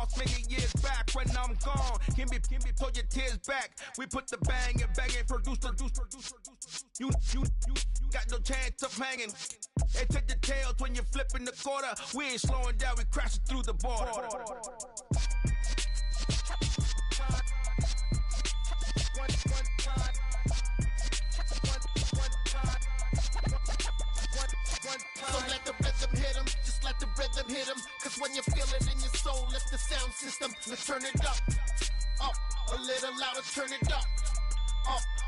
lost many years back. When I'm gone, can be pull your tears back. We put the bang and produce. You got no chance of hanging. They take the tails when you're flipping the quarter. We ain't slowing down, we crashing through the border. So let the rhythm hit him, just let the rhythm hit him. Cause when you feel it in your soul, lift the sound system. Let's turn it up, a little louder, turn it up.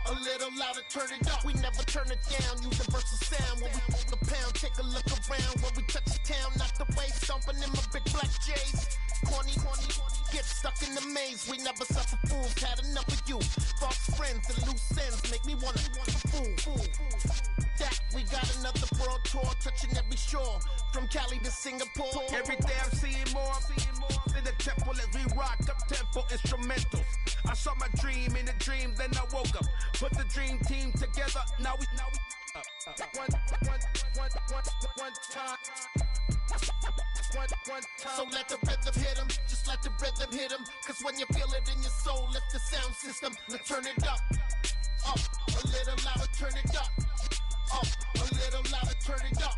A little louder, turn it up. We never turn it down, universal sound. When we hold the pound, take a look around. When we touch the town, knock the way, stomping in my big black J's. Corny, get stuck in the maze. We never suffer fools, had enough of you. False friends and loose ends make me wanna fool. That we got another world tour, touching every shore, from Cali to Singapore. Every day I'm seeing more in the temple as we rock up tempo instrumentals. I saw my dream in a dream, then I woke up. Put the dream team together, now we one time. So let the rhythm hit him, just let the rhythm hit him. Cause when you feel it in your soul, lift the sound system. Let's turn it up, a little louder, turn it up. A little louder, turn it up.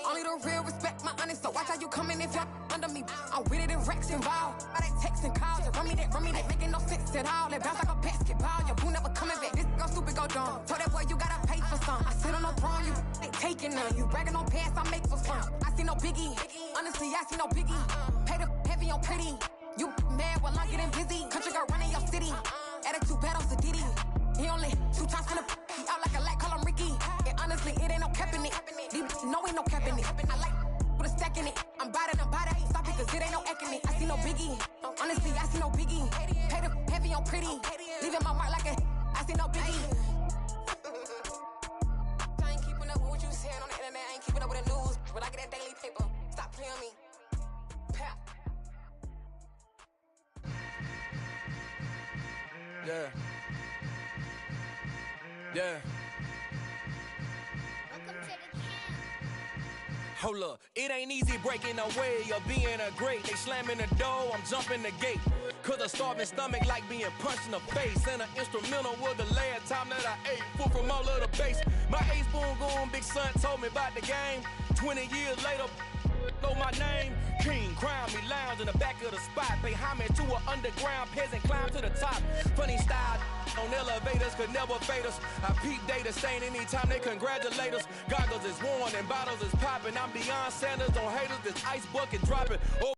Only the real respect my honest, so watch how you coming if you're under me. I'm with it in Rex involved. All that text and calls, you run me that making no sense at all. That bounce like a basketball, your boo never coming back. This go stupid, go dumb. Told that boy you gotta pay for some. I sit on no throne, you ain't taking none. You bragging on past, I make for fun. I see no biggie, honestly I see no biggie. Pay the heavy on pretty. You mad while I'm getting busy. Country girl running your city. Attitude bad on Diddy. He only 2 times from the he out like a light, call him Ricky. And honestly, it ain't no cap in it. No, ain't no cap in it. I like put a stack in it. I'm by that. Stop it, cause it ain't no acting it. I see no biggie. Honestly, I see no biggie. Pay the heavy on pretty. Leaving my mark like I see no biggie. I ain't keeping up with what you saying on the internet. I ain't keeping up with the news. But I get that daily paper. Stop playing me. Pap. Yeah. Yeah. Hold up, it ain't easy breaking away or being a great. They slamming the door, I'm jumping the gate. Cause a starving stomach like being punched in the face. And an instrumental was the last time that I ate. Food from all of the bass. My ace boom goon, big son told me about the game. 20 years later, know my name. King, crown me, lounge in the back of the spot. Pay homage to an underground peasant, climb to the top. Funny style on elevators could never fade us. I peep data stain anytime they congratulate us. Goggles is worn and bottles is popping. I'm beyond Sanders on haters, this ice bucket dropping. Oh,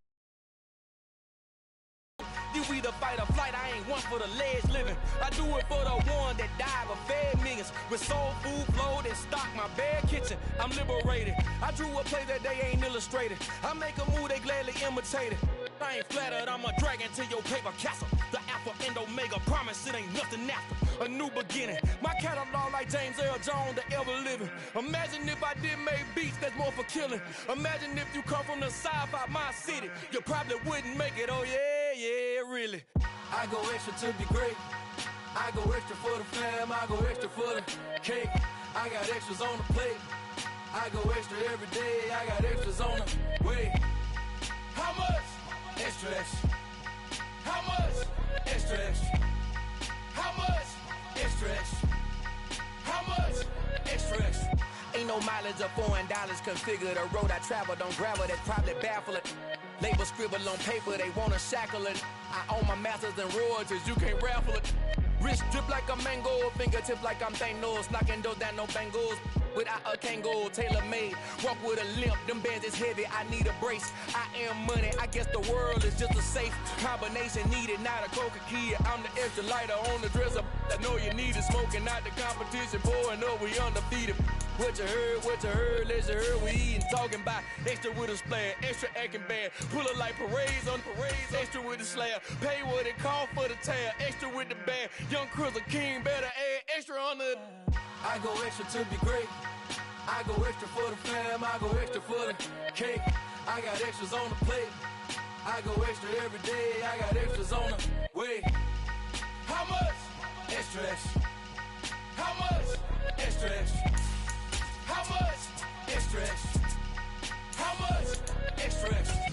You either fight or flight, I ain't one for the ledge living. I do it for the one that died but fed millions. With soul food flowed and stocked my bare kitchen. I'm liberated. I drew a play that they ain't illustrated. I make a move, they gladly imitate it. I ain't flattered, I'm a dragon to your paper castle. The Alpha and Omega, promise it ain't nothing after. A new beginning. My catalog like James Earl Jones, the ever living. Imagine if I did make beats that's more for killing. Imagine if you come from the sci-fi, my city. You probably wouldn't make it, oh yeah, really. I go extra to be great. I go extra for the fam, I go extra for the cake. I got extras on the plate. I go extra every day, I got extras on the way. How much? Extra, extra. How much? Extra, extra. How much? Extra, extra. How much? Extra, extra. Ain't no mileage of $4 configure the road I travel. Don't gravel, that's probably baffling. Label scribble on paper, they wanna shackle it. I own my masters and royalties, you can't raffle it. Wrist drip like a mango, fingertip like I'm Thanos. Knocking those down, no bangles. Without a Kango, tailor-made. Walk with a limp, them bands is heavy, I need a brace. I am money, I guess the world is just a safe combination needed, not a coca key. I'm the extra lighter on the dresser. I know you need it, smoking out the competition, pouring up, we undefeated. What you heard, let you heard, we eating, talking about extra with a splash, extra acting bad. Pull it like parades on parades, extra with the slab. Pay what it cost for the tab, extra with the bag. Young Crizzle King, better add extra on the. I go extra to be great. I go extra for the fam, I go extra for the cake. I got extras on the plate. I go extra every day, I got extras on the way. How much? Extra, extra. How much? Extra, extra. How much? Extra, extra. How much? Extra, extra.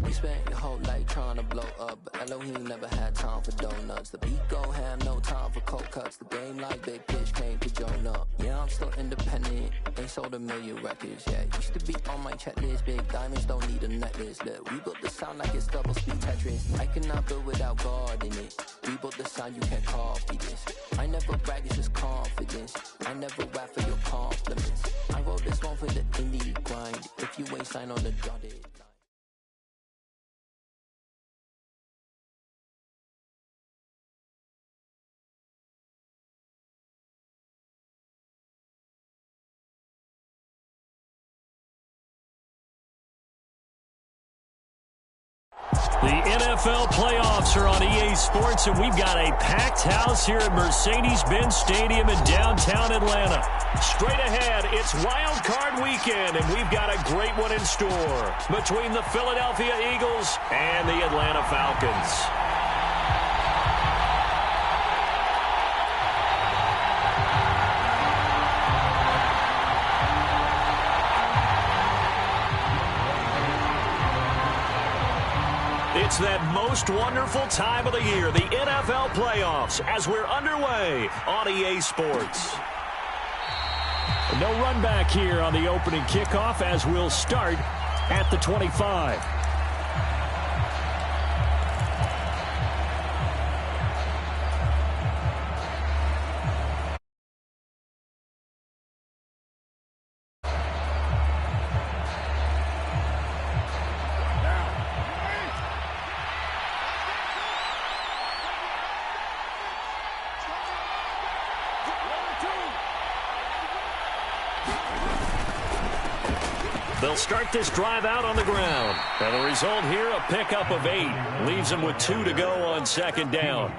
You spent your whole life trying to blow up, but Elohim never had time for donuts. The beat go ham, no time for cold cuts. The game like Big Pitch came to join up. Yeah, I'm still independent, ain't sold a million records yet. Used to be on my checklist, big diamonds don't need a necklace. Look, we built the sound like it's double speed Tetris. I cannot build without God in it. We built the sound, you can't copy this. I never brag, it's just confidence. I never rap for your compliments. I wrote this one for the indie grind. If you ain't signed on the dotted line. The NFL playoffs are on EA Sports, and we've got a packed house here at Mercedes-Benz Stadium in downtown Atlanta. Straight ahead, it's Wild Card Weekend, and we've got a great one in store between the Philadelphia Eagles and the Atlanta Falcons. It's that most wonderful time of the year, the NFL playoffs, as we're underway on EA Sports. No run back here on the opening kickoff as we'll start at the 25. They'll start this drive out on the ground. And the result here, a pickup of 8. Leaves them with 2 to go on second down.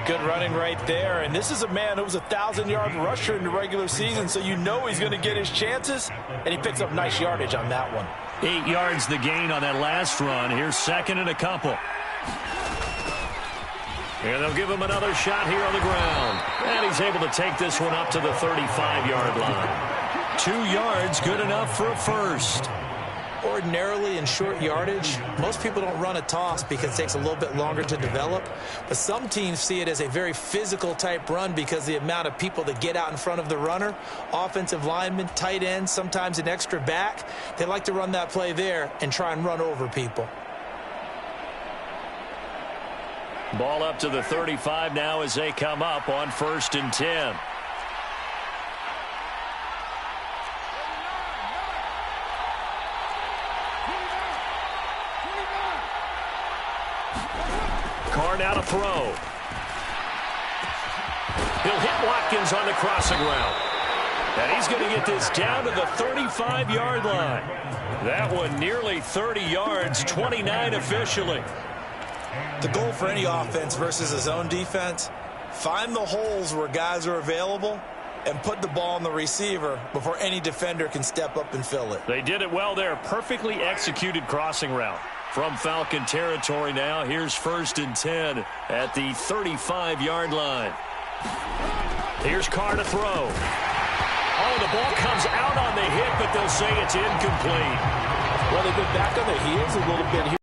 Good running right there. And this is a man who was a 1,000-yard rusher in the regular season, so you know he's going to get his chances. And he picks up nice yardage on that one. 8 yards the gain on that last run. Here's second and a couple. And they'll give him another shot here on the ground. And he's able to take this one up to the 35-yard line. 2 yards, good enough for a first. Ordinarily in short yardage, most people don't run a toss because it takes a little bit longer to develop. But some teams see it as a very physical type run because the amount of people that get out in front of the runner, offensive linemen, tight ends, sometimes an extra back, they like to run that play there and try and run over people. Ball up to the 35 now as they come up on 1st and 10. Carr now to throw. He'll hit Watkins on the crossing route. And he's going to get this down to the 35-yard line. That one nearly 30 yards, 29 officially. The goal for any offense versus a zone defense, find the holes where guys are available and put the ball on the receiver before any defender can step up and fill it. They did it well there. Perfectly executed crossing route. From Falcon territory now, here's 1st and 10 at the 35-yard line. Here's Carr to throw. Oh, the ball comes out on the hit, but they'll say it's incomplete. Well, they've been back on their heels a little bit here.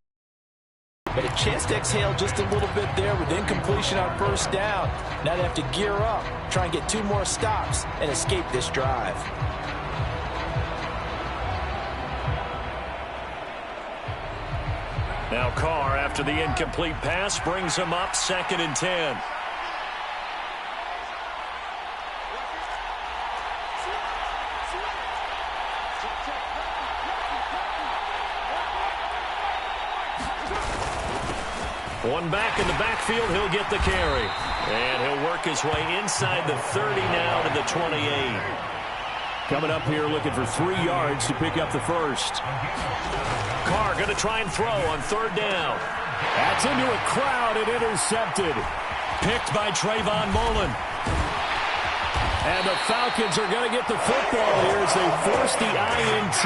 But a chance to exhale just a little bit there with incompletion on 1st down. Now they have to gear up, try and get 2 more stops, and escape this drive. Now Carr, after the incomplete pass, brings him up 2nd and 10. One back in the backfield, he'll get the carry. And he'll work his way inside the 30 now to the 28. Coming up here looking for 3 yards to pick up the first. Carr going to try and throw on 3rd down. That's into a crowd and intercepted. Picked by Trayvon Mullen. And the Falcons are going to get the football here as they force the INT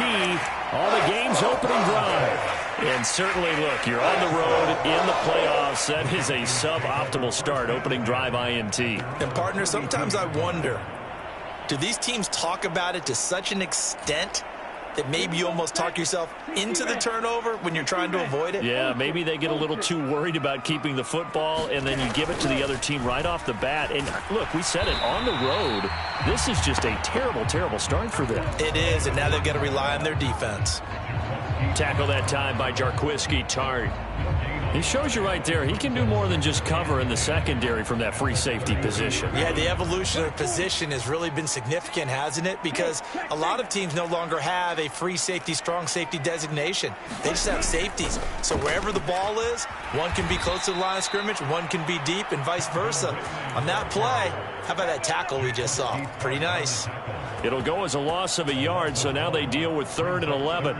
on the game's opening drive. And certainly, look, you're on the road in the playoffs. That is a suboptimal start, opening drive INT. And, partner, sometimes I wonder, do these teams talk about it to such an extent that maybe you almost talk yourself into the turnover when you're trying to avoid it? Yeah, maybe they get a little too worried about keeping the football, and then you give it to the other team right off the bat. And, look, we said it, on the road, this is just a terrible, terrible start for them. It is, and now they've got to rely on their defense. Tackle that time by Jarquiski Tart. He shows you right there, he can do more than just cover in the secondary from that free safety position. Yeah, the evolution of position has really been significant, hasn't it? Because a lot of teams no longer have a free safety, strong safety designation. They just have safeties. So wherever the ball is, one can be close to the line of scrimmage, one can be deep, and vice versa. On that play, how about that tackle we just saw? Pretty nice. It'll go as a loss of a yard, so now they deal with 3rd and 11.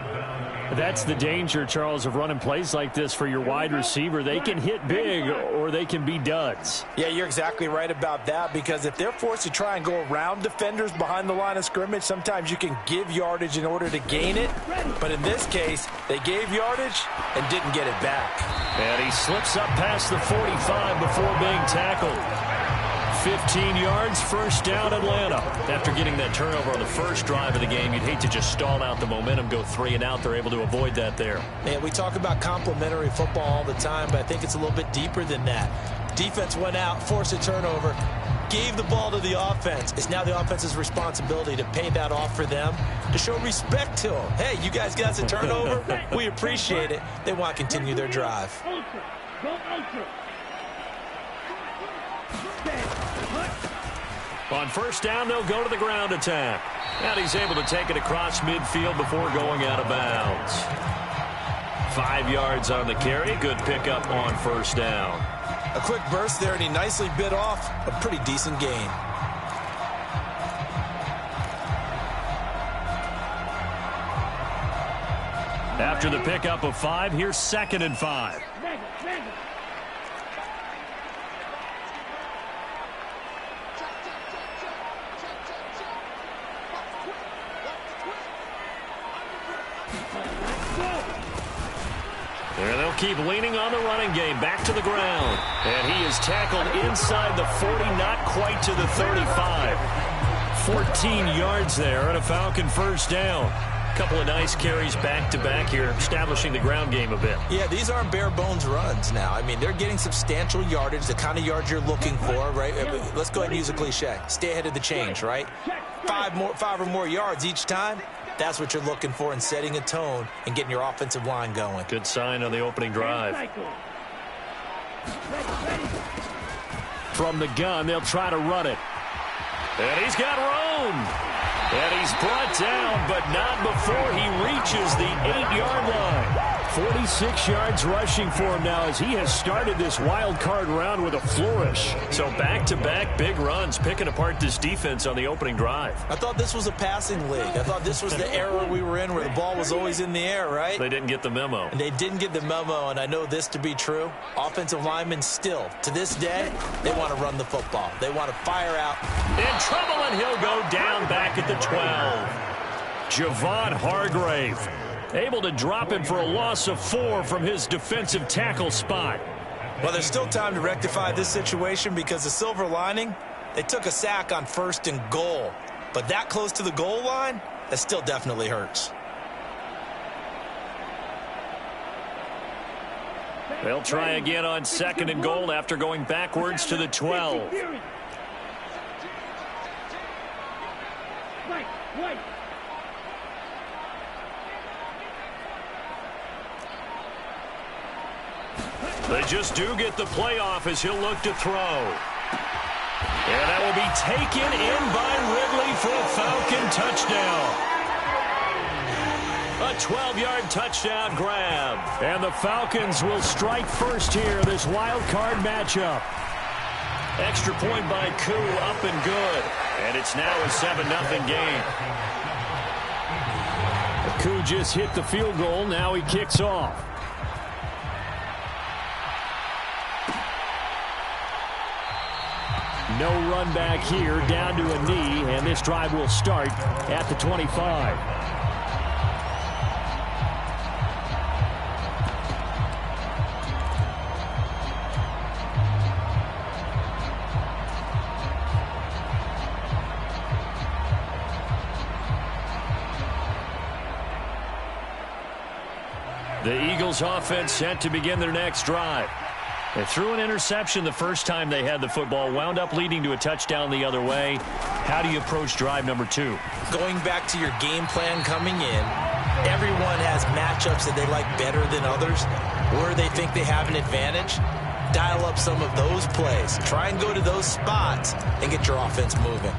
That's the danger, Charles, of running plays like this for your wide receiver. They can hit big or they can be duds. Yeah, you're exactly right about that, because if they're forced to try and go around defenders behind the line of scrimmage, sometimes you can give yardage in order to gain it. But in this case, they gave yardage and didn't get it back. And he slips up past the 45 before being tackled. 15 yards, 1st down Atlanta. After getting that turnover on the first drive of the game, you'd hate to just stall out the momentum, go 3 and out. They're able to avoid that there. Man, we talk about complementary football all the time, but I think it's a little bit deeper than that. Defense went out, forced a turnover, gave the ball to the offense. It's now the offense's responsibility to pay that off for them, to show respect to them. Hey, you guys got a turnover? We appreciate it. They want to continue their drive. On 1st down, they'll go to the ground attack. And he's able to take it across midfield before going out of bounds. 5 yards on the carry. Good pickup on 1st down. A quick burst there, and he nicely bit off a pretty decent gain. After the pickup of 5, here's 2nd and 5. And they'll keep leaning on the running game. Back to the ground. And he is tackled inside the 40, not quite to the 35. 14 yards there and a Falcon 1st down. A couple of nice carries back-to-back here, establishing the ground game a bit. Yeah, these aren't bare-bones runs now. I mean, they're getting substantial yardage, the kind of yards you're looking for, right? Let's go ahead and use a cliche. Stay ahead of the change, right? 5 or more yards each time. That's what you're looking for in setting a tone and getting your offensive line going. Good sign on the opening drive. From the gun, they'll try to run it. And he's got room. And he's brought down, but not before he reaches the 8-yard line. 46 yards rushing for him now as he has started this wild card round with a flourish. So back-to-back big runs, picking apart this defense on the opening drive. I thought this was a passing league. I thought this was the era we were in where the ball was always in the air, right? They didn't get the memo. And they didn't get the memo, and I know this to be true. Offensive linemen still, to this day, they want to run the football. They want to fire out. In trouble, and he'll go down back at the 12. Javon Hargrave able to drop him for a loss of 4 from his defensive tackle spot. Well, there's still time to rectify this situation because the silver lining, they took a sack on 1st and goal. But that close to the goal line, that still definitely hurts. They'll try again on 2nd and goal after going backwards to the 12. They just do get the playoff as he'll look to throw. And that will be taken in by Ridley for a Falcon touchdown. A 12-yard touchdown grab. And the Falcons will strike first here, this wild card matchup. Extra point by Koo, up and good. And it's now a 7-0 game. Koo just hit the field goal. Now he kicks off. No run back here, down to a knee, and this drive will start at the 25. The Eagles offense set to begin their next drive. They threw an interception the first time they had the football, wound up leading to a touchdown the other way. How do you approach drive number 2? Going back to your game plan coming in, everyone has matchups that they like better than others, where they think they have an advantage. Dial up some of those plays. Try and go to those spots and get your offense moving.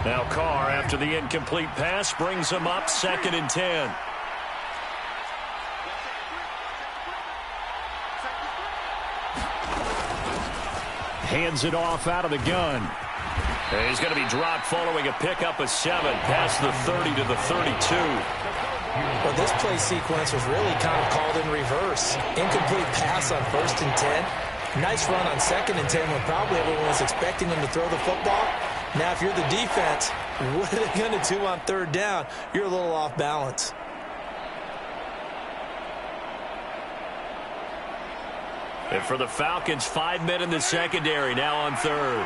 Now Carr, after the incomplete pass, brings him up 2nd and 10. Hands it off out of the gun. And he's going to be dropped following a pickup of 7 past the 30 to the 32. Well, this play sequence was really kind of called in reverse. Incomplete pass on 1st and 10. Nice run on 2nd and 10 when probably everyone was expecting him to throw the football. Now, if you're the defense, what are they going to do on 3rd down? You're a little off balance. And for the Falcons, 5 men in the secondary, now on 3rd.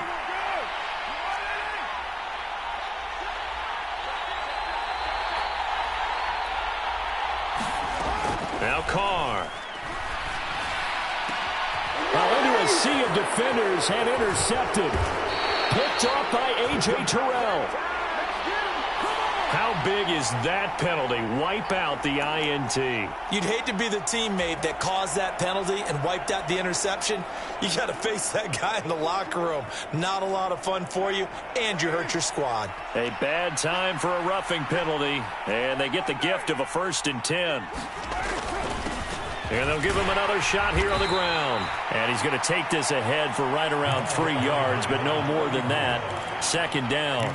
Now Carr. Well, into a sea of defenders and intercepted. Picked off by A.J. Terrell. How big is that penalty? Wipe out the INT. You'd hate to be the teammate that caused that penalty and wiped out the interception. You got to face that guy in the locker room. Not a lot of fun for you, and you hurt your squad. A bad time for a roughing penalty, and they get the gift of a 1st and 10. And they'll give him another shot here on the ground. And he's going to take this ahead for right around 3 yards, but no more than that. 2nd down.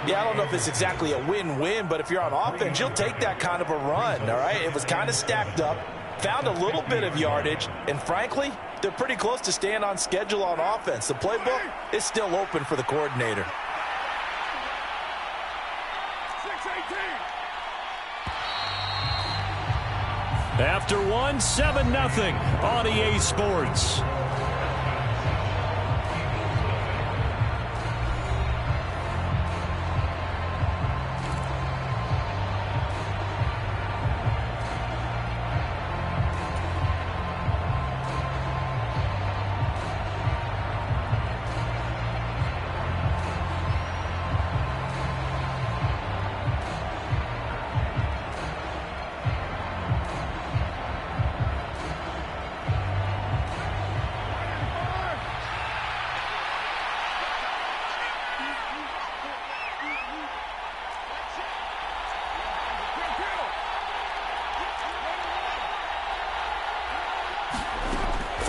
Yeah, I don't know if it's exactly a win-win, but if you're on offense, you'll take that kind of a run, all right? It was kind of stacked up, found a little bit of yardage, and frankly, they're pretty close to staying on schedule on offense. The playbook is still open for the coordinator. After 7-0 on EA Sports.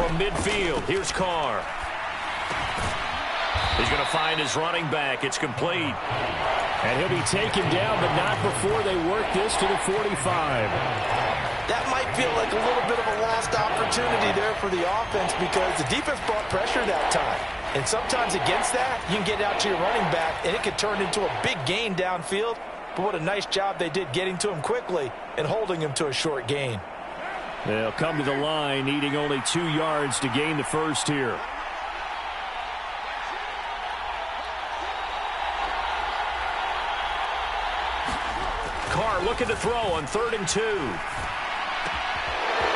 from midfield. Here's Carr. He's going to find his running back. It's complete. And he'll be taken down, but not before they work this to the 45. That might feel like a little bit of a lost opportunity there for the offense because the defense brought pressure that time. And sometimes against that, you can get out to your running back, and it could turn into a big gain downfield. But what a nice job they did getting to him quickly and holding him to a short gain. They'll come to the line, needing only 2 yards to gain the first here. Carr looking to throw on 3rd and 2.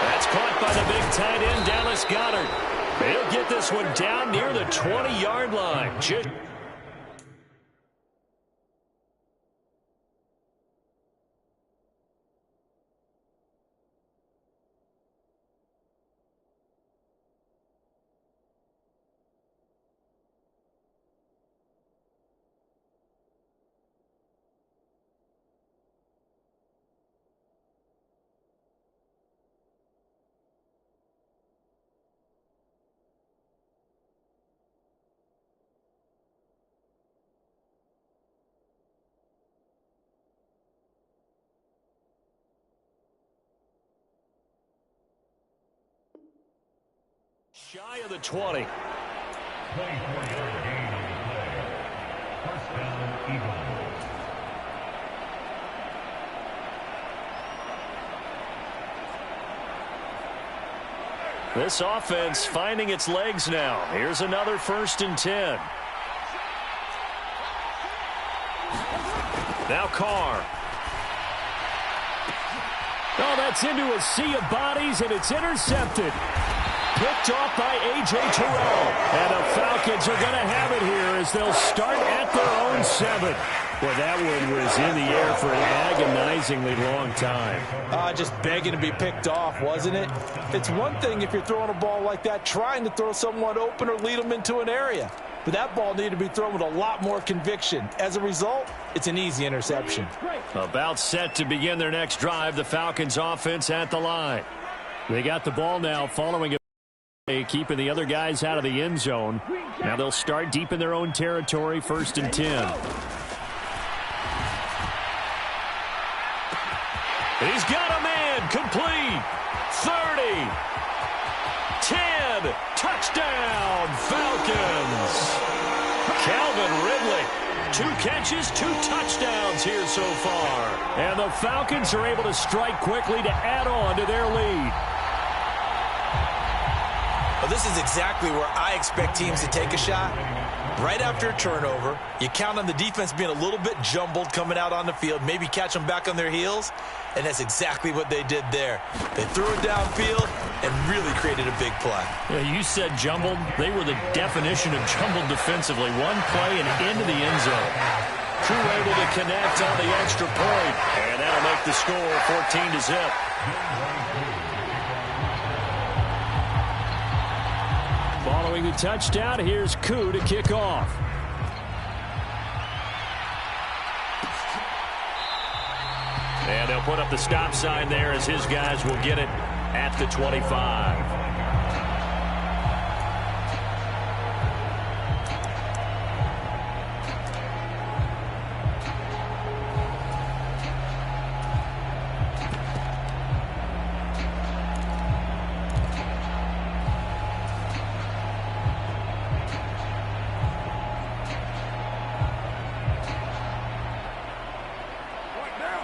That's caught by the big tight end, Dallas Goedert. He'll get this one down near the 20-yard line. Shy of the 20. 24-yard gain on the play. First down, Eagles. This offense finding its legs now. Here's another 1st and 10. Now Carr. Oh, that's into a sea of bodies, and it's intercepted. Picked off by A.J. Terrell. And the Falcons are going to have it here as they'll start at their own 7. Well, that one was in the air for an agonizingly long time. Just begging to be picked off, wasn't it? It's one thing if you're throwing a ball like that, trying to throw someone open or lead them into an area. But that ball needed to be thrown with a lot more conviction. As a result, it's an easy interception. About set to begin their next drive, the Falcons offense at the line. They got the ball now following keeping the other guys out of the end zone. Now they'll start deep in their own territory, 1st and 10. He's got a man, complete. 30. 10. Touchdown, Falcons. Calvin Ridley. 2 catches, 2 touchdowns here so far. And the Falcons are able to strike quickly to add on to their lead. Well, this is exactly where I expect teams to take a shot. Right after a turnover, you count on the defense being a little bit jumbled coming out on the field, maybe catch them back on their heels, and that's exactly what they did there. They threw it downfield and really created a big play. Yeah, you said jumbled. They were the definition of jumbled defensively. One play and into the end zone. Crew able to connect on the extra point, and that'll make the score 14-0. Following the touchdown, here's Koo to kick off. And they'll put up the stop sign there as his guys will get it at the 25.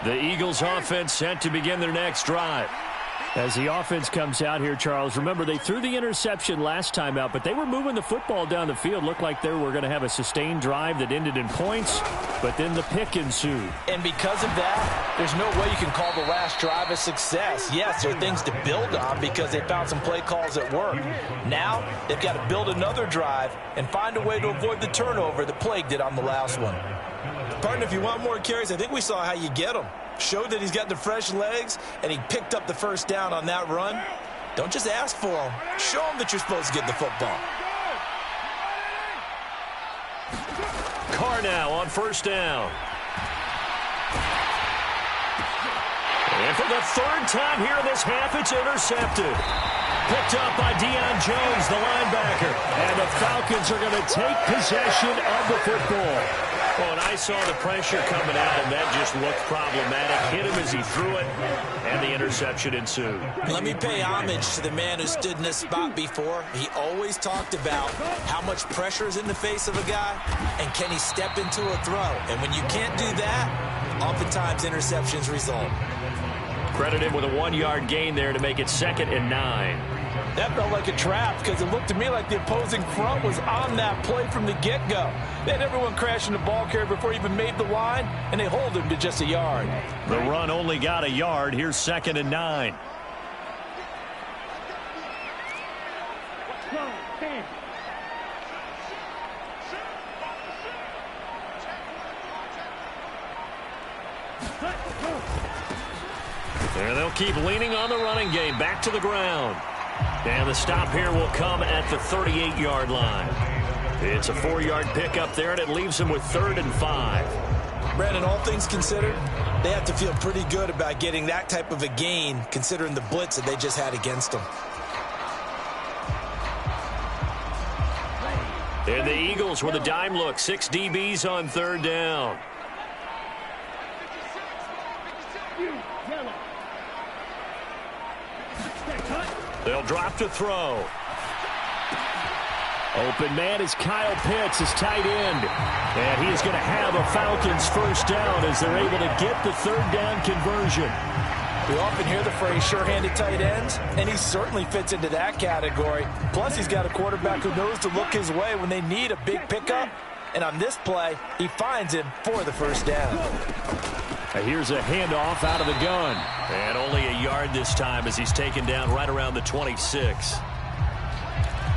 The Eagles offense set to begin their next drive. As the offense comes out here, Charles, remember they threw the interception last time out, but they were moving the football down the field. Looked like they were going to have a sustained drive that ended in points, but then the pick ensued. And because of that, there's no way you can call the last drive a success. Yes, there are things to build on because they found some play calls that work. Now, they've got to build another drive and find a way to avoid the turnover that plagued it on the last one. Partner, if you want more carries, I think we saw how you get them. Showed that he's got the fresh legs, and he picked up the first down on that run. Don't just ask for them. Show them that you're supposed to get the football. Carr now on 1st down. And for the third time here in this half, it's intercepted. Picked up by Deion Jones, the linebacker. And the Falcons are going to take possession of the football. Oh, and I saw the pressure coming out, and that just looked problematic. Hit him as he threw it, and the interception ensued. Let me pay homage to the man who stood in this spot before. He always talked about how much pressure is in the face of a guy, and can he step into a throw. And when you can't do that, oftentimes interceptions result. Credit him with a 1-yard gain there to make it 2nd and 9. That felt like a trap because it looked to me like the opposing front was on that play from the get-go. They had everyone crashing the ball carrier before he even made the line, and they hold him to just a yard. The run only got a yard. Here's 2nd and 9. And they'll keep leaning on the running game. Back to the ground. And the stop here will come at the 38-yard line. It's a 4-yard pickup there, and it leaves them with 3rd and 5. Brandon, all things considered, they have to feel pretty good about getting that type of a gain, considering the blitz that they just had against them. And the Eagles with a dime look. 6 DBs on 3rd down. They'll drop to throw. Open man is Kyle Pitts, his tight end. And he is going to have a Falcons first down as they're able to get the 3rd down conversion. We often hear the phrase sure-handed tight ends, and he certainly fits into that category. Plus, he's got a quarterback who knows to look his way when they need a big pickup. And on this play, he finds him for the first down. Here's a handoff out of the gun. And only a yard this time as he's taken down right around the 26.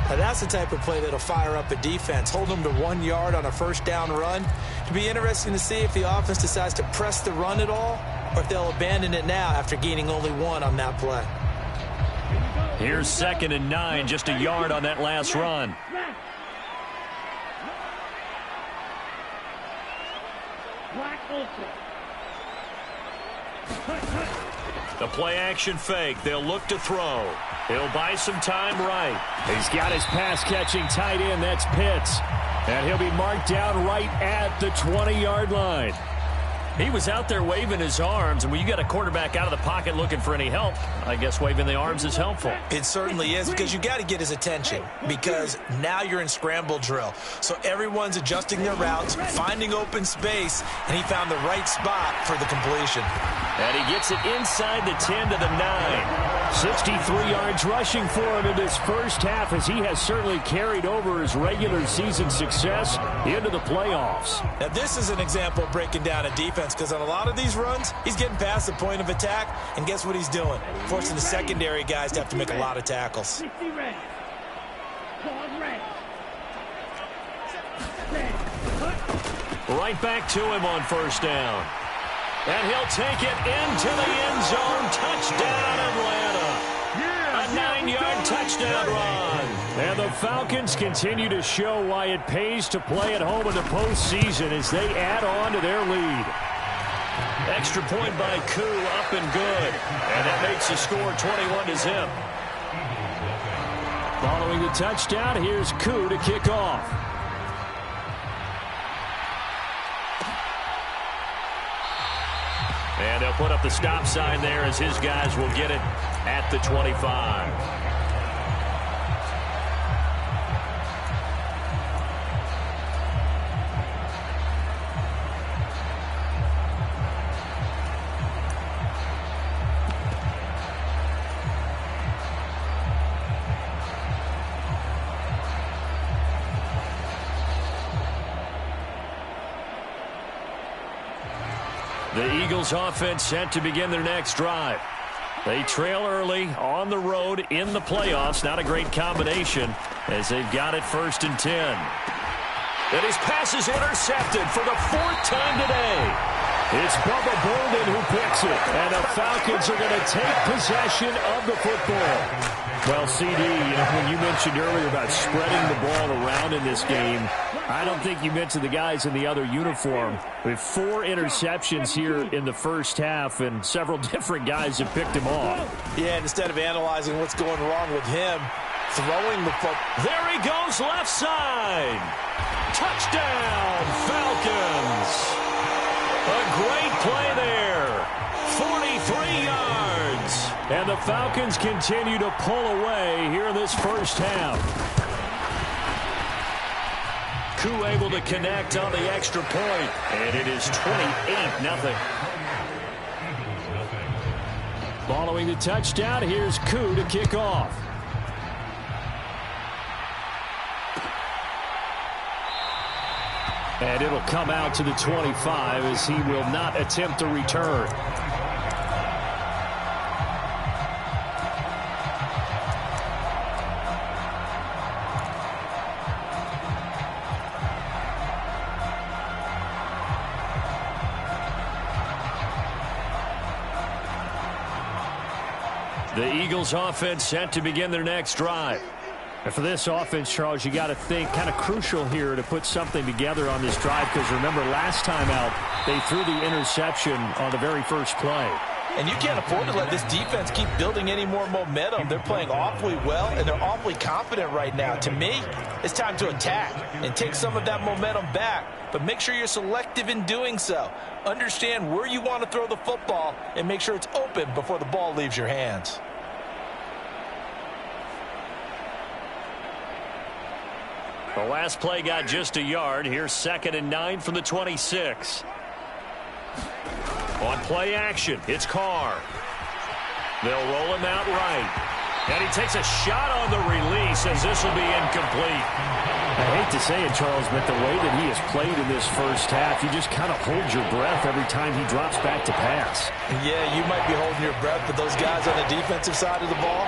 Now that's the type of play that'll fire up a defense. Hold them to 1 yard on a first down run. It'll be interesting to see if the offense decides to press the run at all or if they'll abandon it now after gaining only 1 on that play. Here's 2nd and 9, just a yard on that last run. The play-action fake. They'll look to throw. He'll buy some time right. He's got his pass-catching tight end. That's Pitts. And he'll be marked down right at the 20-yard line. He was out there waving his arms, and when you got a quarterback out of the pocket looking for any help, I guess waving the arms is helpful. It certainly is, because you got to get his attention, because now you're in scramble drill. So everyone's adjusting their routes, finding open space, and he found the right spot for the completion. And he gets it inside the 10 to the 9. 63 yards rushing for him in this first half, as he has certainly carried over his regular season success into the playoffs. Now this is an example of breaking down a defense, because on a lot of these runs, he's getting past the point of attack, and guess what he's doing? Forcing the secondary guys to have to make a lot of tackles. Right back to him on first down. And he'll take it into the end zone. Touchdown, Atlanta. A 9-yard touchdown run. And the Falcons continue to show why it pays to play at home in the postseason as they add on to their lead. Extra point by Koo, up and good. And that makes the score 21-0. Following the touchdown, here's Koo to kick off. And they'll put up the stop sign there as his guys will get it at the 25. The Eagles offense set to begin their next drive. They trail early on the road in the playoffs. Not a great combination as they've got it 1st and 10. And his pass is intercepted for the 4th time today. It's Bubba Bolden who picks it, and the Falcons are going to take possession of the football. Well, CD, when you mentioned earlier about spreading the ball around in this game, I don't think you mentioned the guys in the other uniform. We have 4 interceptions here in the first half, and several different guys have picked him off. Yeah, and instead of analyzing what's going wrong with him, throwing the football. There he goes, left side. Touchdown, Falcons. A great play there. 43 yards. And the Falcons continue to pull away here in this first half. Koo able to connect on the extra point, and it is 28-0. Following the touchdown, here's Koo to kick off. And it'll come out to the 25 as he will not attempt a return. The Eagles offense set to begin their next drive. And for this offense, Charles, you got to think kind of crucial here to put something together on this drive, because remember last time out they threw the interception on the very first play. And you can't afford to let this defense keep building any more momentum. They're playing awfully well, and they're awfully confident right now. To me, it's time to attack and take some of that momentum back, but make sure you're selective in doing so. Understand where you want to throw the football and make sure it's open before the ball leaves your hands. The last play got just a yard. Here's 2nd and 9 from the 26. On play action, it's Carr. They'll roll him out right. And he takes a shot on the release as this will be incomplete. I hate to say it, Charles, but the way that he has played in this first half, you just kind of hold your breath every time he drops back to pass. Yeah, you might be holding your breath, but those guys on the defensive side of the ball,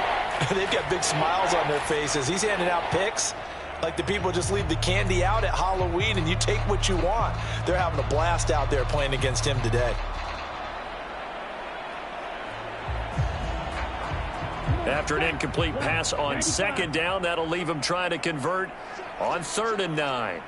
they've got big smiles on their faces. He's handing out picks like the people just leave the candy out at Halloween and you take what you want. They're having a blast out there playing against him today. After an incomplete pass on 2nd down, that'll leave him trying to convert on 3rd and 9.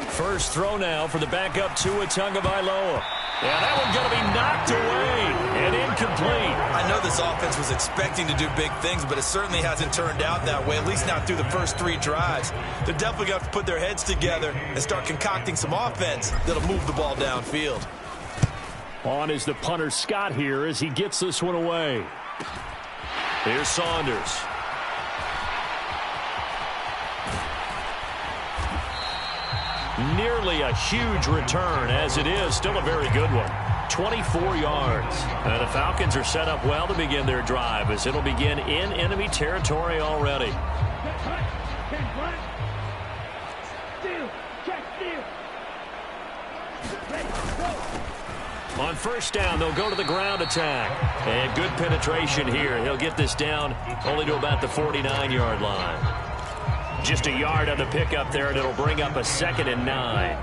First throw now for the backup Tua Tagovailoa. Yeah, that one's going to be knocked away and incomplete. I know this offense was expecting to do big things, but it certainly hasn't turned out that way, at least not through the first 3 drives. They're definitely going to have to put their heads together and start concocting some offense that'll move the ball downfield. On is the punter Scott here as he gets this one away. Here's Saunders. Nearly a huge return, as it is still a very good one. 24 yards. And the Falcons are set up well to begin their drive as it'll begin in enemy territory already. On first down, they'll go to the ground attack. And good penetration here. He'll get this down only to about the 49-yard line. Just a yard on the pickup there, and it'll bring up a 2nd and 9.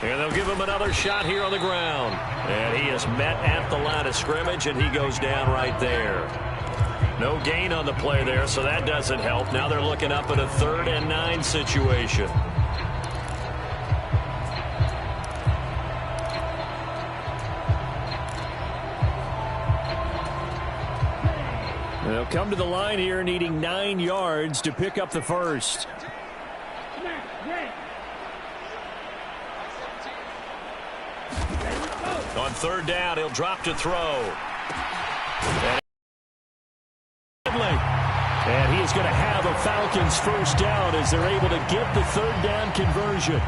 And they'll give him another shot here on the ground. And he is met at the line of scrimmage, and he goes down right there. No gain on the play there, so that doesn't help. Now they're looking up at a 3rd and 9 situation. They'll come to the line here needing 9 yards to pick up the first. On 3rd down, he'll drop to throw. And he is going to have a Falcons first down as they're able to get the 3rd down conversion.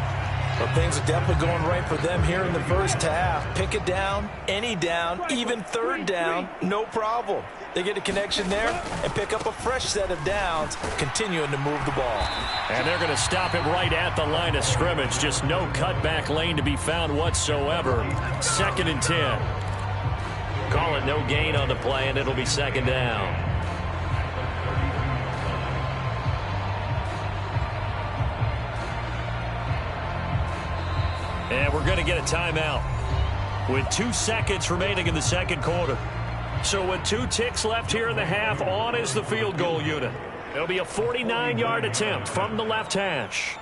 Well, things are definitely going right for them here in the first half. Pick a down, any down, even third down, no problem. They get a connection there and pick up a fresh set of downs, continuing to move the ball. And they're going to stop it right at the line of scrimmage. Just no cutback lane to be found whatsoever. 2nd and 10. Call it no gain on the play, and it'll be 2nd down. And we're going to get a timeout with 2 seconds remaining in the second quarter. So with 2 ticks left here in the half, on is the field goal unit. It'll be a 49-yard attempt from the left hash.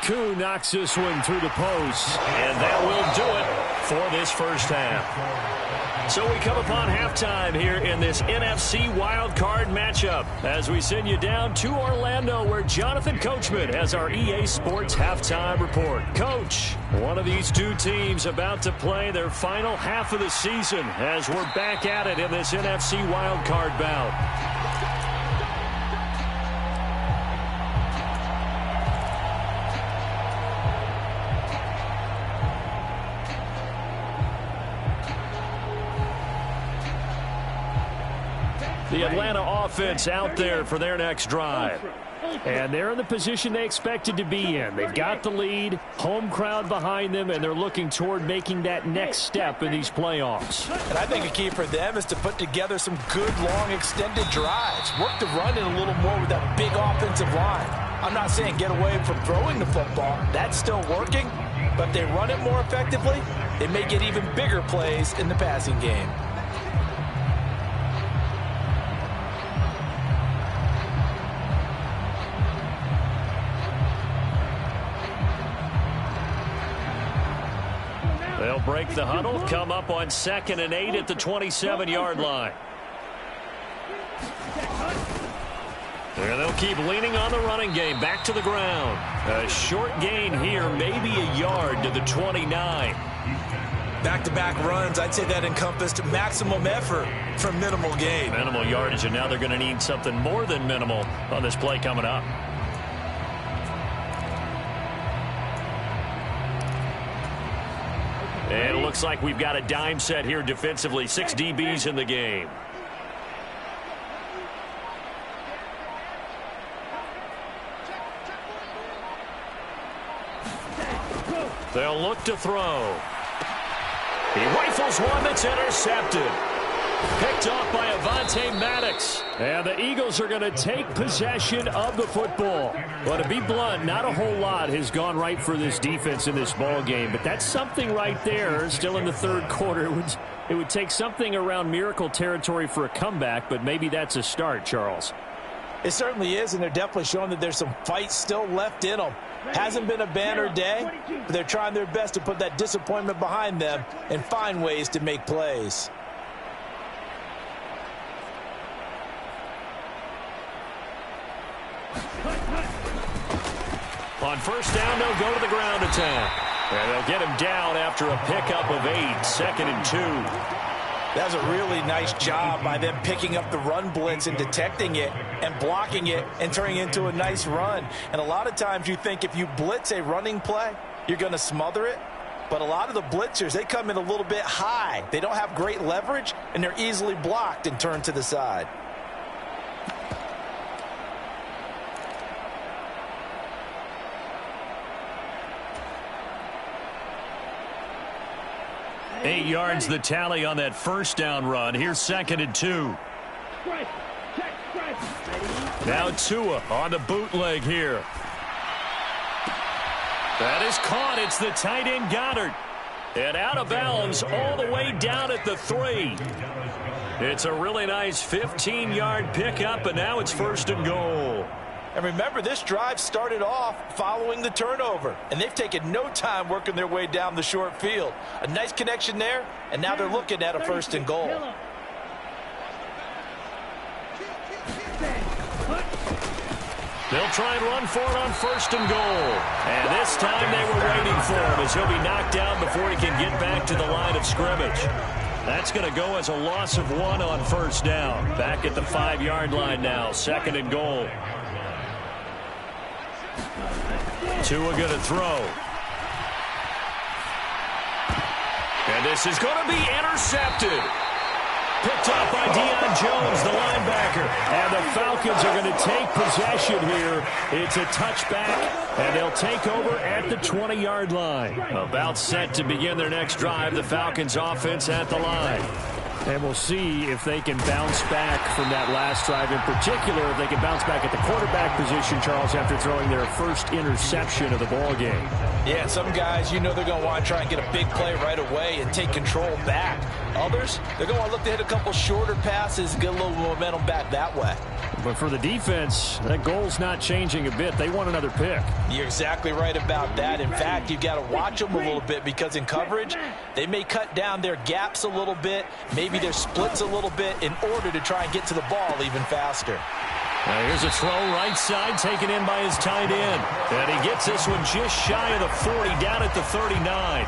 Koo knocks this one through the post, and that will do it for this first half. So we come upon halftime here in this NFC wildcard matchup as we send you down to Orlando where Jonathan Coachman has our EA Sports halftime report. Coach, one of these 2 teams about to play their final half of the season as we're back at it in this NFC wildcard bout. The Atlanta offense out there for their next drive. And they're in the position they expected to be in. They've got the lead, home crowd behind them, and they're looking toward making that next step in these playoffs. And I think a key for them is to put together some good, long, extended drives. Work the run in a little more with that big offensive line. I'm not saying get away from throwing the football. That's still working. But if they run it more effectively, they may get even bigger plays in the passing game. They'll break the huddle, come up on 2nd and 8 at the 27-yard line. There they'll keep leaning on the running game, back to the ground. A short gain here, maybe a yard to the 29. Back-to-back runs, I'd say that encompassed maximum effort for minimal gain. Minimal yardage, and now they're going to need something more than minimal on this play coming up. And it looks like we've got a dime set here defensively. 6 DBs in the game. They'll look to throw. He rifles one that's intercepted. Picked off by Avonte Maddox. And the Eagles are going to take possession of the football. Well, to be blunt, not a whole lot has gone right for this defense in this ball game. But that's something right there. Still in the third quarter. It would take something around miracle territory for a comeback, but maybe that's a start, Charles. It certainly is, and they're definitely showing that there's some fight still left in them. Hasn't been a banner day, but they're trying their best to put that disappointment behind them and find ways to make plays. On first down, they'll go to the ground attack. And they'll get him down after a pickup of 8, 2nd and 2. That's a really nice job by them picking up the run blitz and detecting it and blocking it and turning it into a nice run. And a lot of times you think if you blitz a running play, you're going to smother it. But a lot of the blitzers, they come in a little bit high. They don't have great leverage, and they're easily blocked and turned to the side. Eight yards the tally on that first down run. Here's 2nd and 2. Now Tua on the bootleg here. That is caught. It's the tight end Goddard. And out of bounds all the way down at the 3. It's a really nice 15-yard pickup, and now it's 1st and goal. And remember, this drive started off following the turnover, and they've taken no time working their way down the short field. A nice connection there, and now they're looking at a 1st and goal. They'll try and run for it on 1st and goal. And this time they were waiting for him as he'll be knocked down before he can get back to the line of scrimmage. That's going to go as a loss of 1 on 1st down. Back at the 5-yard line now, 2nd and goal. Tua going to throw. And this is going to be intercepted. Picked up by Deion Jones, the linebacker. And the Falcons are going to take possession here. It's a touchback, and they'll take over at the 20-yard line. About set to begin their next drive, the Falcons offense at the line. And we'll see if they can bounce back from that last drive. In particular, if they can bounce back at the quarterback position, Charles, after throwing their first interception of the ball game. Yeah, some guys, you know they're going to want to try and get a big play right away and take control back. Others, they're going to want to look to hit a couple shorter passes, get a little momentum back that way. But for the defense, that goal's not changing a bit. They want another pick. You're exactly right about that. In fact, you've got to watch them a little bit because in coverage, they may cut down their gaps a little bit, maybe their splits a little bit in order to try and get to the ball even faster. Now here's a throw right side taken in by his tight end. And he gets this one just shy of the 40, down at the 39.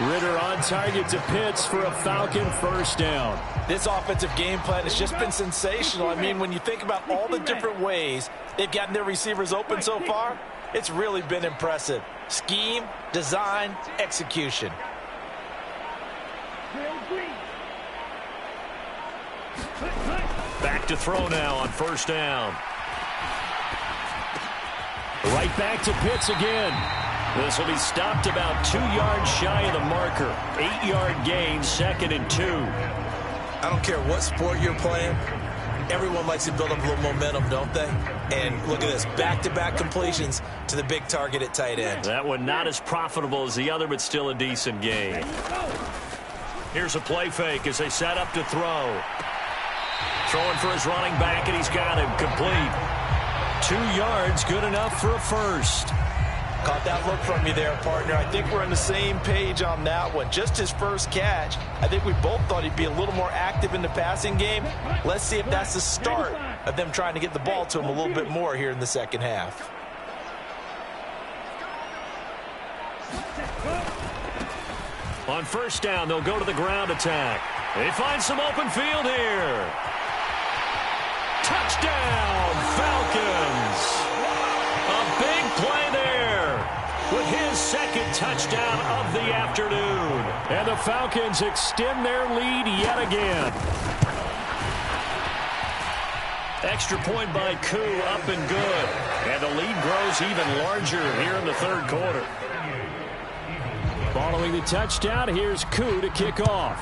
Ritter on target to Pitts for a Falcon first down. This offensive game plan has just been sensational. I mean, when you think about all the different ways they've gotten their receivers open so far, it's really been impressive. Scheme, design, execution. Back to throw now on first down. Right back to Pitts again. This will be stopped about 2 yards shy of the marker. 8-yard gain, 2nd and 2. I don't care what sport you're playing. Everyone likes to build up a little momentum, don't they? And look at this, back-to-back completions to the big target at tight end. That one not as profitable as the other, but still a decent gain. Here's a play fake as they set up to throw. Throwing for his running back, and he's got him complete. 2 yards, good enough for a first. Caught that look from you there, partner. I think we're on the same page on that one. Just his first catch. I think we both thought he'd be a little more active in the passing game. Let's see if that's the start of them trying to get the ball to him a little bit more here in the second half. On first down, they'll go to the ground attack. They find some open field here. Touchdown, Falcons. A big play there with his second touchdown of the afternoon. And the Falcons extend their lead yet again. Extra point by Koo, up and good. And the lead grows even larger here in the third quarter. Following the touchdown, here's Koo to kick off.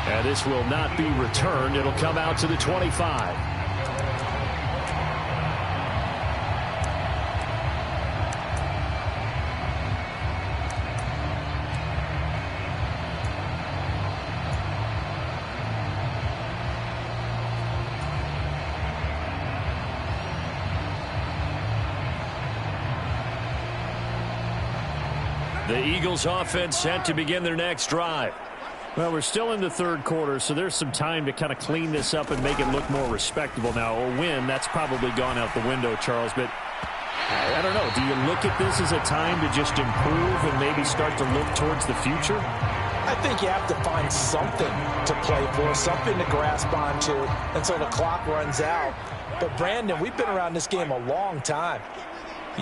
And this will not be returned. It'll come out to the 25. The Eagles offense set to begin their next drive. Well, we're still in the third quarter, so there's some time to kind of clean this up and make it look more respectable. Now, a win, that's probably gone out the window, Charles, but I don't know. Do you look at this as a time to just improve and maybe start to look towards the future? I think you have to find something to play for, something to grasp onto until the clock runs out. But, Brandon, we've been around this game a long time.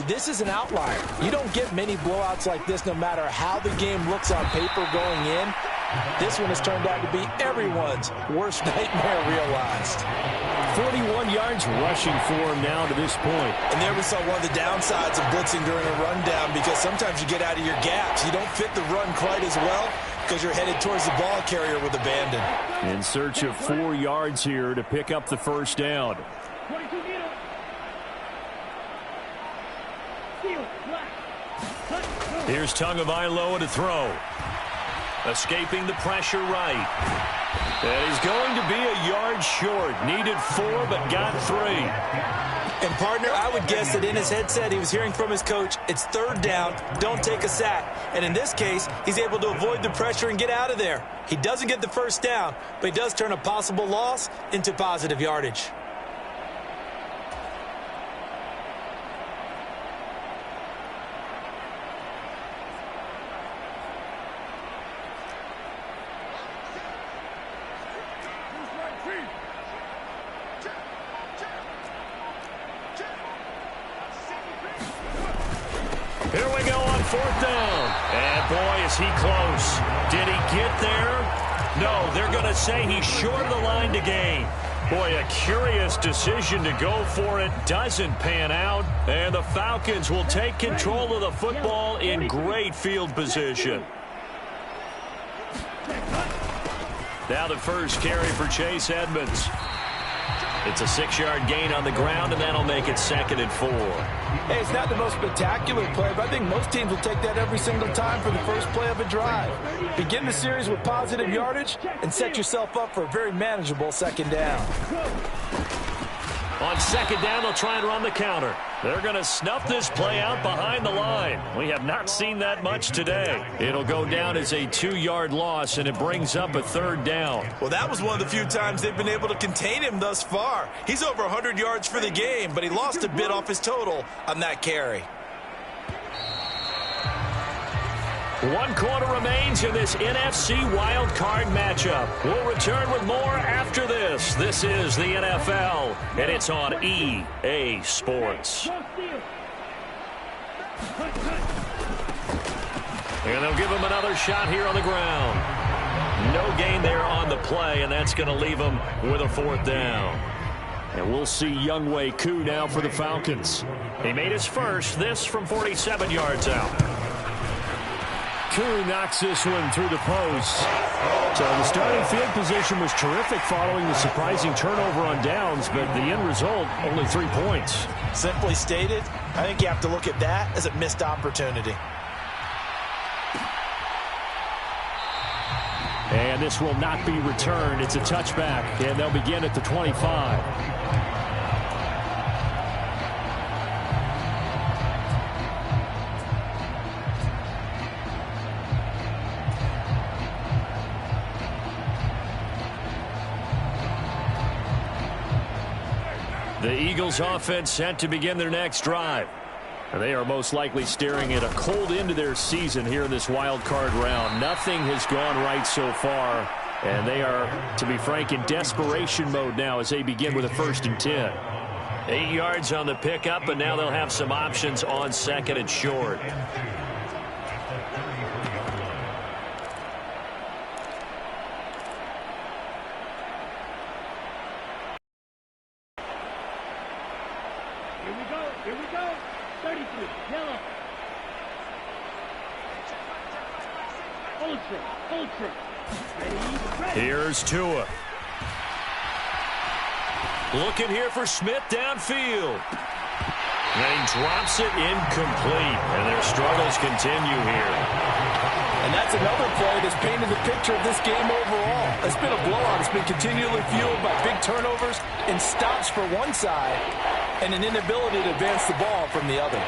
This is an outlier. You don't get many blowouts like this no matter how the game looks on paper going in. This one has turned out to be everyone's worst nightmare realized. 41 yards rushing for him now to this point. And there we saw one of the downsides of blitzing during a rundown, because sometimes you get out of your gaps. You don't fit the run quite as well because you're headed towards the ball carrier with abandon. In search of 4 yards here to pick up the first down. Here's Tagovailoa to throw. Escaping the pressure right. And he's going to be a yard short. Needed 4, but got 3. And, partner, I would guess that in his headset he was hearing from his coach, it's third down, don't take a sack. And in this case, he's able to avoid the pressure and get out of there. He doesn't get the first down, but he does turn a possible loss into positive yardage. 4th down. And boy, is he close. Did he get there? No, they're going to say he's short of the line to gain. Boy, a curious decision to go for it. Doesn't pan out. And the Falcons will take control of the football in great field position. Now the first carry for Chase Edmonds. It's a 6-yard gain on the ground, and that'll make it 2nd and 4. Hey, it's not the most spectacular play, but I think most teams will take that every single time for the first play of a drive. Begin the series with positive yardage and set yourself up for a very manageable 2nd down. On 2nd down, they'll try and run the counter. They're going to snuff this play out behind the line. We have not seen that much today. It'll go down as a 2-yard loss, and it brings up a 3rd down. Well, that was one of the few times they've been able to contain him thus far. He's over 100 yards for the game, but he lost a bit off his total on that carry. 1 quarter remains in this NFC Wild Card matchup. We'll return with more after this. This is the NFL, and it's on EA Sports. And they'll give him another shot here on the ground. No gain there on the play, and that's going to leave him with a 4th down. And we'll see Younghoe Koo now for the Falcons. He made his first, this from 47 yards out. Koo knocks this one through the post. So the starting field position was terrific following the surprising turnover on downs, but the end result, only 3 points. Simply stated, I think you have to look at that as a missed opportunity. And this will not be returned. It's a touchback, and they'll begin at the 25. The Eagles offense set to begin their next drive. And they are most likely staring at a cold end to their season here in this wild card round. Nothing has gone right so far. And they are, to be frank, in desperation mode now as they begin with a 1st and 10. 8 yards on the pickup, and now they'll have some options on 2nd and short. Here we go. 33, yellow. Ultra. Ready. Here's Tua. Looking here for Smith downfield. And he drops it incomplete. And their struggles continue here. And that's another play that's painted the picture of this game overall. It's been a blowout. It's been continually fueled by big turnovers and stops for one side and an inability to advance the ball from the other.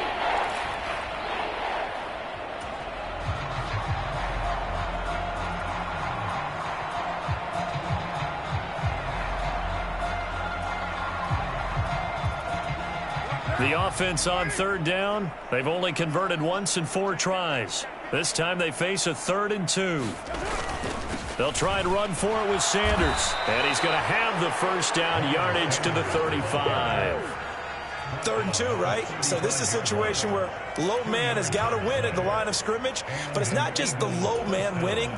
The offense on 3rd down, they've only converted once in 4 tries. This time they face a 3rd and 2. They'll try and run for it with Sanders. And he's going to have the 1st down yardage to the 35. 3rd and 2, right? So this is a situation where low man has got to win at the line of scrimmage. But it's not just the low man winning.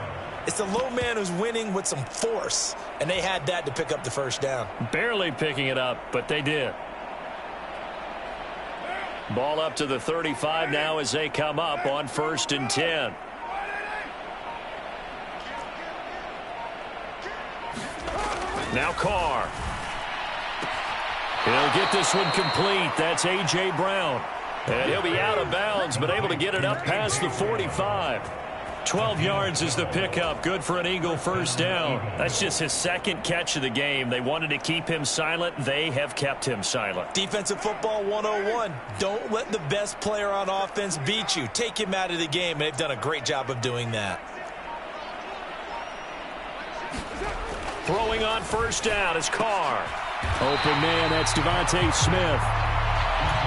It's the low man who's winning with some force. And they had that to pick up the 1st down. Barely picking it up, but they did. Ball up to the 35 now as they come up on 1st and 10. Now Carr. He'll get this one complete. That's A.J. Brown. And he'll be out of bounds, but able to get it up past the 45. 12 yards is the pickup. Good for an Eagle 1st down. That's just his 2nd catch of the game. They wanted to keep him silent. They have kept him silent. Defensive football 101. Don't let the best player on offense beat you. Take him out of the game. They've done a great job of doing that. Throwing on 1st down is Carr. Open man, that's Devontae Smith.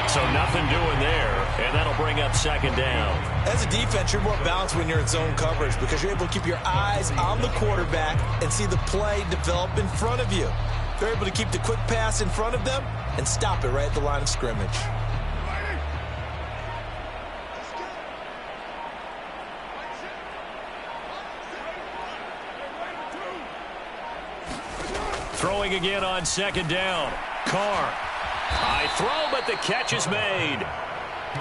So nothing doing there, and that'll bring up 2nd down. As a defense, you're more balanced when you're in zone coverage because you're able to keep your eyes on the quarterback and see the play develop in front of you. They're able to keep the quick pass in front of them and stop it right at the line of scrimmage. throwing again on second down. Carr. High throw, but the catch is made.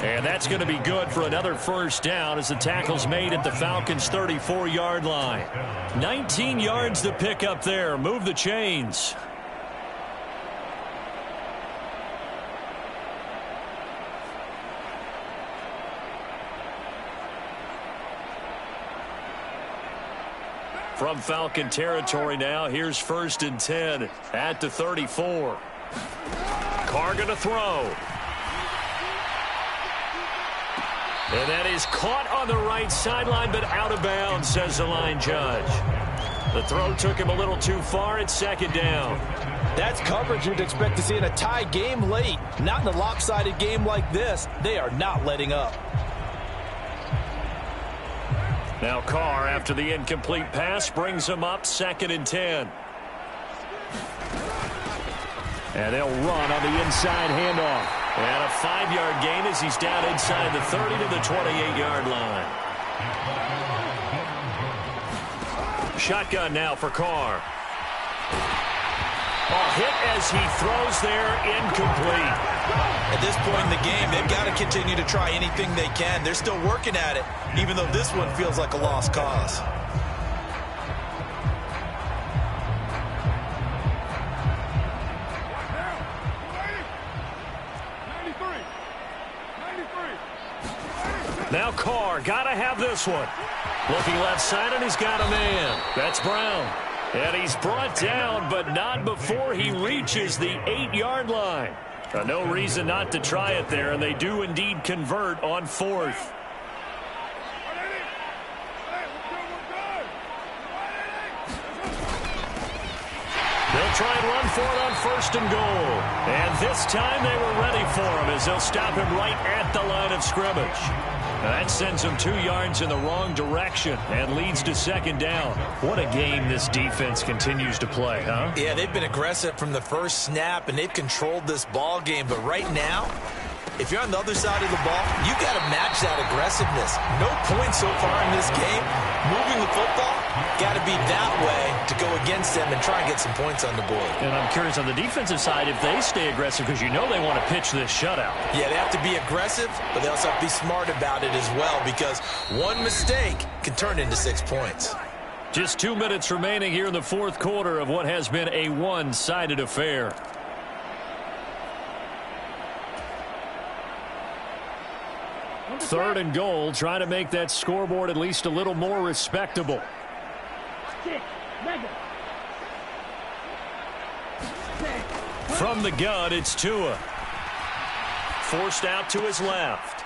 And that's going to be good for another first down as the tackle's made at the Falcons' 34-yard line. 19 yards to pick up there. Move the chains. From Falcon territory now, here's 1st and 10 at the 34. Carr going to throw. And that is caught on the right sideline, but out of bounds, says the line judge. The throw took him a little too far. It's 2nd down. That's coverage you'd expect to see in a tie game late. Not in a lopsided game like this. They are not letting up. Now Carr, after the incomplete pass, brings him up 2nd and 10. And they'll run on the inside handoff. And a 5-yard gain as he's down inside the 30 to the 28-yard line. Shotgun now for Carr. A hit as he throws there, incomplete. At this point in the game, they've got to continue to try anything they can. They're still working at it, even though this one feels like a lost cause. Now Carr, got to have this one. Looking left side, and he's got a man. That's Brown. And he's brought down, but not before he reaches the 8-yard line. No reason not to try it there, and they do indeed convert on 4th. They'll try and run for it on 1st and goal. And this time they were ready for him as they'll stop him right at the line of scrimmage. That sends him 2 yards in the wrong direction and leads to 2nd down. What a game this defense continues to play, huh? Yeah, they've been aggressive from the first snap, and they've controlled this ball game. But right now, if you're on the other side of the ball, you got to match that aggressiveness. No points so far in this game. Moving the football, got to be that way to go against them and try and get some points on the board. And I'm curious on the defensive side if they stay aggressive, because you know they want to pitch this shutout. Yeah, they have to be aggressive, but they also have to be smart about it as well, because one mistake can turn into 6 points. Just 2 minutes remaining here in the 4th quarter of what has been a one-sided affair. Third and goal, trying to make that scoreboard at least a little more respectable. From the gun, it's Tua. Forced out to his left.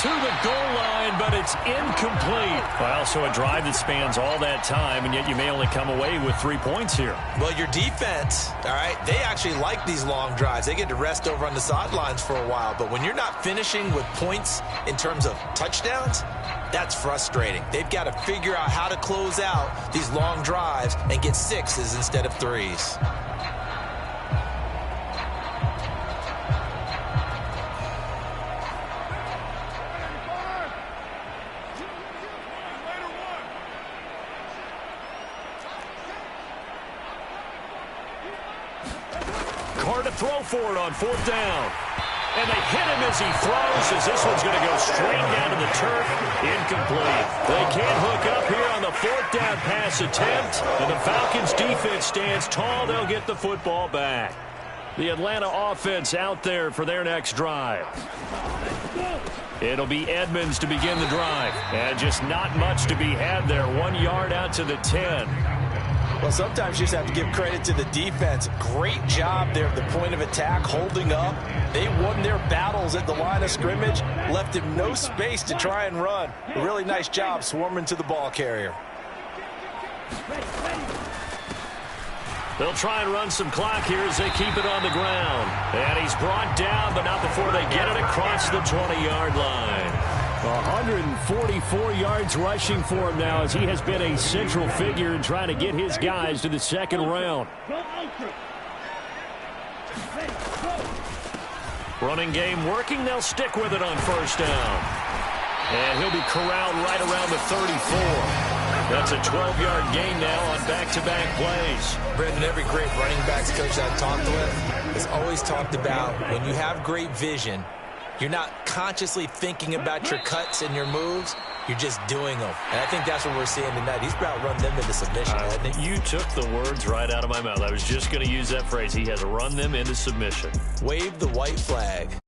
To the goal line, but it's incomplete. Well, so a drive that spans all that time, and yet you may only come away with 3 points here. Well, your defense, all right, they actually like these long drives. They get to rest over on the sidelines for a while. But when you're not finishing with points in terms of touchdowns, that's frustrating. They've got to figure out how to close out these long drives and get 6s instead of 3s. Throw for it on 4th down. And they hit him as he throws, as this one's going to go straight down to the turf. Incomplete. They can't hook up here on the 4th down pass attempt. And the Falcons defense stands tall. They'll get the football back. The Atlanta offense out there for their next drive. It'll be Edmonds to begin the drive. And just not much to be had there. 1 yard out to the 10. Well, sometimes you just have to give credit to the defense. Great job there at the point of attack, holding up. They won their battles at the line of scrimmage, left him no space to try and run. A really nice job swarming to the ball carrier. They'll try and run some clock here as they keep it on the ground. And he's brought down, but not before they get it across the 20-yard line. 144 yards rushing for him now, as he has been a central figure in trying to get his guys to the 2nd round. Running game working. They'll stick with it on 1st down. And he'll be corralled right around the 34. That's a 12-yard gain now on back-to-back plays. Brendan, every great running backs coach I've talked with has always talked about when you have great vision, you're not consciously thinking about your cuts and your moves. You're just doing them. And I think that's what we're seeing tonight. He's about run them into submission, hasn't he? You took the words right out of my mouth. I was just going to use that phrase. He has run them into submission. Wave the white flag.